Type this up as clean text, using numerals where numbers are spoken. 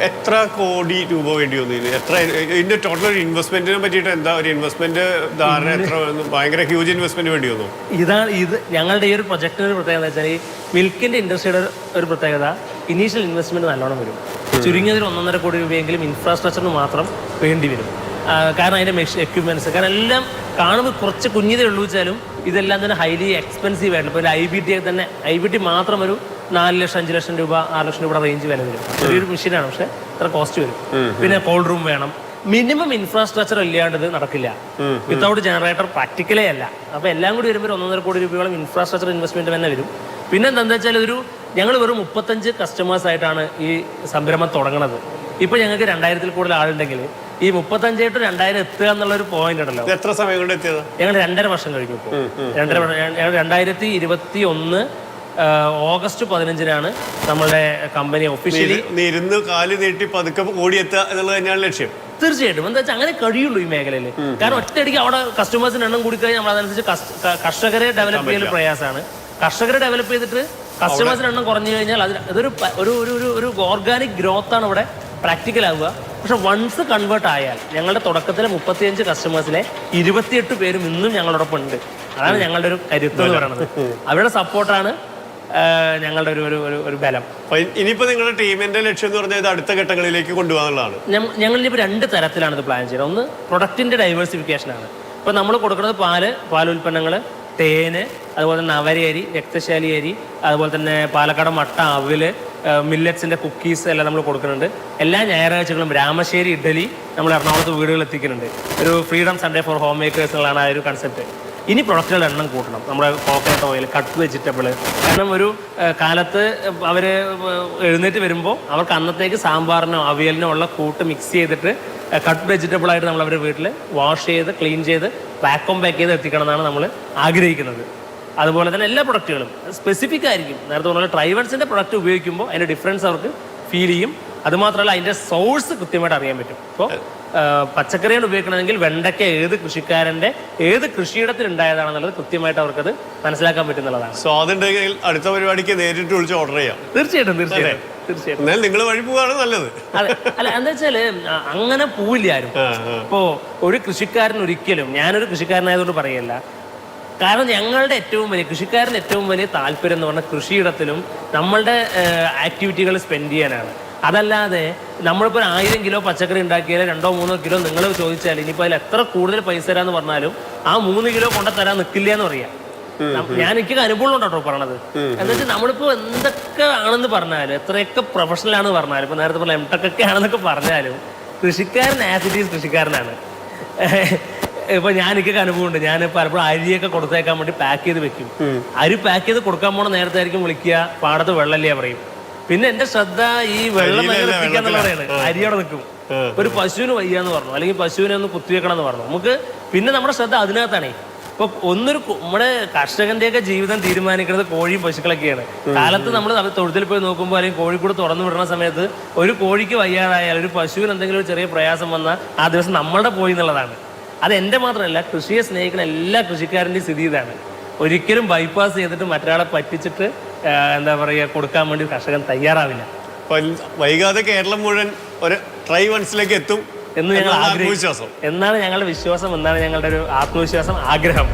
എത്ര കോടി രൂപ വേണ്ടി വന്നു ഇതിന്റെ ടോട്ടൽ ഒരു ഇൻവെസ്റ്റ്മെന്റിനെ പറ്റിയിട്ട് എന്താ ഒരു ഇൻവെസ്റ്റ്മെന്റ് ധാരണ എത്ര ഭയങ്കര ഹ്യൂജ് ഇൻവെസ്റ്റ്മെന്റ് വേണ്ടി വന്നു? ഇത് ഞങ്ങളുടെ ഈ ഒരു പ്രൊജക്ടിന്റെ ഒരു പ്രത്യേകത വെച്ചാൽ ഈ മിൽക്കിന്റെ ഇൻഡസ്ട്രിയുടെ ഒരു പ്രത്യേകത ഇനീഷ്യൽ ഇൻവെസ്റ്റ്മെന്റ് നല്ലോണം വരും. ചുരുങ്ങിയതിൽ 1.5 കോടി രൂപയെങ്കിലും ഇൻഫ്രാസ്ട്രക്ചറിന് മാത്രം വേണ്ടി വരും. കാരണം അതിന്റെ എക്യുപ്മെന്റ്സ് കാരണം എല്ലാം കാണുമ്പോൾ കുറച്ച് കുഞ്ഞിതേ ഉള്ളൂ വെച്ചാലും ഇതെല്ലാം തന്നെ ഹൈലി എക്സ്പെൻസീവ് ആയിട്ട്. ഇപ്പോൾ ഐ ബി ടി മാത്രം ഒരു 4 ലക്ഷം 5 ലക്ഷം രൂപ 6 ലക്ഷം രൂപയുടെ റേഞ്ച് വില വരും. ചെറിയൊരു മെഷീനാണ്, പക്ഷെ അത്ര കോസ്റ്റ് വരും. പിന്നെ കോൾഡ് റൂം വേണം. മിനിമം ഇൻഫ്രാസ്ട്രക്ചർ ഇല്ലാണ്ട് ഇത് നടക്കില്ല. വിത്തൗട്ട് ജനറേറ്റർ പ്രാക്ടിക്കലേ അല്ല. അപ്പോൾ എല്ലാം കൂടി വരുമ്പോൾ 1.5 കോടി രൂപയോളം ഇൻഫ്രാസ്ട്രക്ചർ ഇൻവെസ്റ്റ്മെന്റ് തന്നെ വരും. പിന്നെ എന്താണെന്ന് വെച്ചാൽ ഞങ്ങൾ വെറും 35 കസ്റ്റമേഴ്സായിട്ടാണ് ഈ സംരംഭം തുടങ്ങുന്നത്. ഇപ്പോൾ ഞങ്ങൾക്ക് 2000-ൽ കൂടുതൽ ആളുണ്ടെങ്കിൽ ഈ 35 to 2000 എത്തുക എന്നുള്ളൊരു പോയിന്റ് ഉണ്ടല്ലോ. എത്ര സമയം കൊണ്ട് എത്തിയത്? ഞങ്ങൾ 2.5 വർഷം കഴിഞ്ഞു. ഇപ്പോൾ 2021 ഓഗസ്റ്റ് 15-നാണ് നമ്മളുടെ കമ്പനി ഒഫീഷ്യലി ഇരുന്ന് കാല് നീട്ടി പതുക്കെ ഓടിയെത്തുക എന്നുള്ളത് തന്നെയാണ് ലക്ഷ്യം. തീർച്ചയായിട്ടും. എന്താ വെച്ചാൽ അങ്ങനെ കഴിയുള്ളൂ ഈ മേഖലയിൽ. കാരണം ഒറ്റയടിക്ക് അവിടെ കസ്റ്റമേഴ്സിന് എണ്ണം കൂടി കഴിഞ്ഞാൽ നമ്മൾ അതനുസരിച്ച് കർഷകരെ ഡെവലപ്പ് ചെയ്യൽ പ്രയാസമാണ്. കർഷകരെ ഡെവലപ്പ് ചെയ്തിട്ട് കസ്റ്റമേഴ്സിന് എണ്ണം കുറഞ്ഞു കഴിഞ്ഞാൽ അതൊരു ഒരു ഓർഗാനിക് ഗ്രോത്ത് ആണ് ഇവിടെ പ്രാക്ടിക്കൽ ആവുക. പക്ഷെ വൺസ് കൺവേർട്ട് ആയാൽ ഞങ്ങളുടെ തുടക്കത്തിലെ 35 കസ്റ്റമേഴ്സിലെ 28 പേരും ഇന്നും ഞങ്ങളോടൊപ്പം ഉണ്ട്. അതാണ് ഞങ്ങളുടെ ഒരു കരുത്ത് എന്ന് പറയുന്നത്. അവരുടെ സപ്പോർട്ടാണ് ഞങ്ങളുടെ ഒരു ബലം. ഇനിയിപ്പോ നിങ്ങളുടെ ടീമിന്റെ ലക്ഷ്യം എന്ന് പറഞ്ഞാൽ ഇത് അടുത്ത ഘട്ടങ്ങളിലേക്ക് കൊണ്ടുപോകാനുള്ളതാണ്. ഞങ്ങളിപ്പോൾ 2 തരത്തിലാണ് ഇത് പ്ലാൻ ചെയ്യുന്നത്. ഒന്ന് പ്രൊഡക്റ്റിന്റെ ഡൈവേഴ്സിഫിക്കേഷനാണ്. ഇപ്പൊ നമ്മൾ കൊടുക്കുന്നത് പാലുൽപ്പന്നങ്ങൾ, തേന്, അതുപോലെ തന്നെ നവരയരി, രക്തശാലി അരി, അതുപോലെ തന്നെ പാലക്കാട് മട്ട, അവില്, മില്ലറ്റ്സിന്റെ കുക്കീസ് എല്ലാം നമ്മൾ കൊടുക്കുന്നുണ്ട്. എല്ലാ ഞായറാഴ്ചകളും രാമശ്ശേരി ഇഡ്ഡലി നമ്മൾ എറണാകുളത്ത് വീടുകളിൽ എത്തിക്കുന്നുണ്ട്. ഒരു freedom Sunday for home makers എന്നുള്ളതാണ് ആ ഒരു കൺസെപ്റ്റ്. ഇനി പ്രൊഡക്റ്റുകളുടെ എണ്ണം കൂട്ടണം. നമ്മുടെ കോക്കനട്ട് ഓയിൽ, കട്ട് വെജിറ്റബിൾ. കാരണം ഒരു കാലത്ത് അവർ എഴുന്നേറ്റ് വരുമ്പോൾ അവർക്ക് അന്നത്തേക്ക് സാമ്പാറിനോ അവിയലിനോ ഉള്ള കൂട്ട് മിക്സ് ചെയ്തിട്ട് കട്ട് വെജിറ്റബിൾ ആയിട്ട് നമ്മൾ അവരുടെ വീട്ടിൽ വാഷ് ചെയ്ത് ക്ലീൻ ചെയ്ത് പാക്ക് ചെയ്ത് എത്തിക്കണം എന്നാണ് നമ്മൾ ആഗ്രഹിക്കുന്നത്. അതുപോലെ തന്നെ എല്ലാ പ്രൊഡക്റ്റുകളും സ്പെസിഫിക് ആയിരിക്കും. നേരത്തെ പറഞ്ഞ ട്രൈവൺസിന്റെ പ്രൊഡക്റ്റ് ഉപയോഗിക്കുമ്പോൾ അതിന്റെ ഡിഫറൻസ് അവർക്ക് ഫീൽ ചെയ്യും. അതുമാത്രമല്ല അതിന്റെ സോഴ്സ് കൃത്യമായിട്ട് അറിയാൻ പറ്റും. ഇപ്പോൾ പച്ചക്കറിയാണ് ഉപയോഗിക്കണമെങ്കിൽ വെണ്ടയ്ക്ക ഏത് കൃഷിക്കാരന്റെ ഏത് കൃഷിയിടത്തിൽ ഉണ്ടായതാണെന്നുള്ളത് കൃത്യമായിട്ട് അവർക്കത് മനസ്സിലാക്കാൻ പറ്റുന്നതാണ്. സോ അതുണ്ടെങ്കിൽ അടുത്ത പരിപാടിക്ക് നേരിട്ട് വിളിച്ച് ഓർഡർ ചെയ്യാം. തീർച്ചയായിട്ടും. നിങ്ങൾ വഴി പോവാണ് നല്ലത്. അതെ. അല്ല, എന്താ വെച്ചാല് അങ്ങനെ പോവില്ല ആരും. ഇപ്പോ ഒരു കൃഷിക്കാരൻ ഒരിക്കലും, ഞാനൊരു കൃഷിക്കാരനായതുകൊണ്ട് പറയല്ല, കാരണം ഞങ്ങളുടെ കൃഷിക്കാരൻ്റെ ഏറ്റവും വലിയ താല്പര്യം എന്ന് പറഞ്ഞാൽ കൃഷിയിടത്തിലും നമ്മളുടെ ആക്ടിവിറ്റികൾ സ്പെൻഡ് ചെയ്യാനാണ്. അതല്ലാതെ നമ്മളിപ്പോൾ 1000 കിലോ പച്ചക്കറി ഉണ്ടാക്കിയാൽ 2-3 കിലോ നിങ്ങൾ ചോദിച്ചാൽ ഇനിയിപ്പോൾ അതിൽ എത്ര കൂടുതൽ പൈസ തരാന്ന് പറഞ്ഞാലും ആ 3 കിലോ കൊണ്ടുതരാൻ നിൽക്കില്ല എന്ന് പറയാം. എനിക്ക് അനുഭവം ഉണ്ടോ പറഞ്ഞത്. എന്താ വെച്ചാൽ നമ്മളിപ്പോൾ എന്തൊക്കെ ആണെന്ന് പറഞ്ഞാലും, എത്രയൊക്കെ പ്രൊഫഷണൽ ആണെന്ന് പറഞ്ഞാലും, ഇപ്പൊ നേരത്തെ പറഞ്ഞ M.Tech ഒക്കെ ആണെന്നൊക്കെ പറഞ്ഞാലും കൃഷിക്കാരൻ ആസ് ഇറ്റ് ഈസ് കൃഷിക്കാരനാണ്. ഇപ്പൊ എനിക്ക് അനുഭവം ഉണ്ട്. ഞാൻ പലപ്പോഴും അരിയൊക്കെ കൊടുത്തേക്കാൻ വേണ്ടി പാക്ക് ചെയ്ത് വെക്കും. അരി പാക്ക് ചെയ്ത് കൊടുക്കാൻ പോണ നേരത്തെ ആയിരിക്കും വിളിക്കുക, പാടത്ത് വെള്ളമില്ല പറയും. പിന്നെ എന്റെ ശ്രദ്ധ ഈ വെള്ളം എത്തിക്കാന്നുള്ളതാണ്. അരിയോടെ നിൽക്കും. ഒരു പശുവിന് വയ്യാന്ന് പറഞ്ഞു, അല്ലെങ്കിൽ പശുവിനെ ഒന്ന് കുത്തിവെക്കണം എന്ന് പറഞ്ഞു. നമുക്ക് പിന്നെ നമ്മുടെ ശ്രദ്ധ അതിനകത്താണേ. ഇപ്പൊ നമ്മുടെ കർഷകന്റെയൊക്കെ ജീവിതം തീരുമാനിക്കുന്നത് കോഴിയും പശുക്കളൊക്കെയാണ്. കാലത്ത് നമ്മൾ തൊഴുത്തിൽ പോയി നോക്കുമ്പോൾ അല്ലെങ്കിൽ കോഴിക്കൂട് തുറന്നു വിടുന്ന സമയത്ത് ഒരു കോഴിക്ക് വയ്യാതായാൽ, ഒരു പശുവിന് എന്തെങ്കിലും ഒരു ചെറിയ പ്രയാസം വന്നാൽ ആ ദിവസം നമ്മളുടെ പോയി എന്നുള്ളതാണ്. അത് എൻ്റെ മാത്രമല്ല, കൃഷിയെ സ്നേഹിക്കുന്ന എല്ലാ കൃഷിക്കാരൻ്റെയും സ്ഥിതി ഇതാണ്. ഒരിക്കലും ബൈപ്പാസ് ചെയ്തിട്ട് മറ്റൊരാളെ പറ്റിച്ചിട്ട് എന്താ പറയുക കൊടുക്കാൻ വേണ്ടി കർഷകൻ തയ്യാറാവില്ല. വൈകാതെ കേരളം മുഴുവൻ ഒരു ട്രൈവൺസിലേക്ക് എത്തും എന്ന് ഞങ്ങൾ ആഗ്രഹിച്ചു എന്നാണ് ഞങ്ങളുടെ വിശ്വാസം, എന്നാണ് ഞങ്ങളുടെ ഒരു ആത്മവിശ്വാസം, ആഗ്രഹം.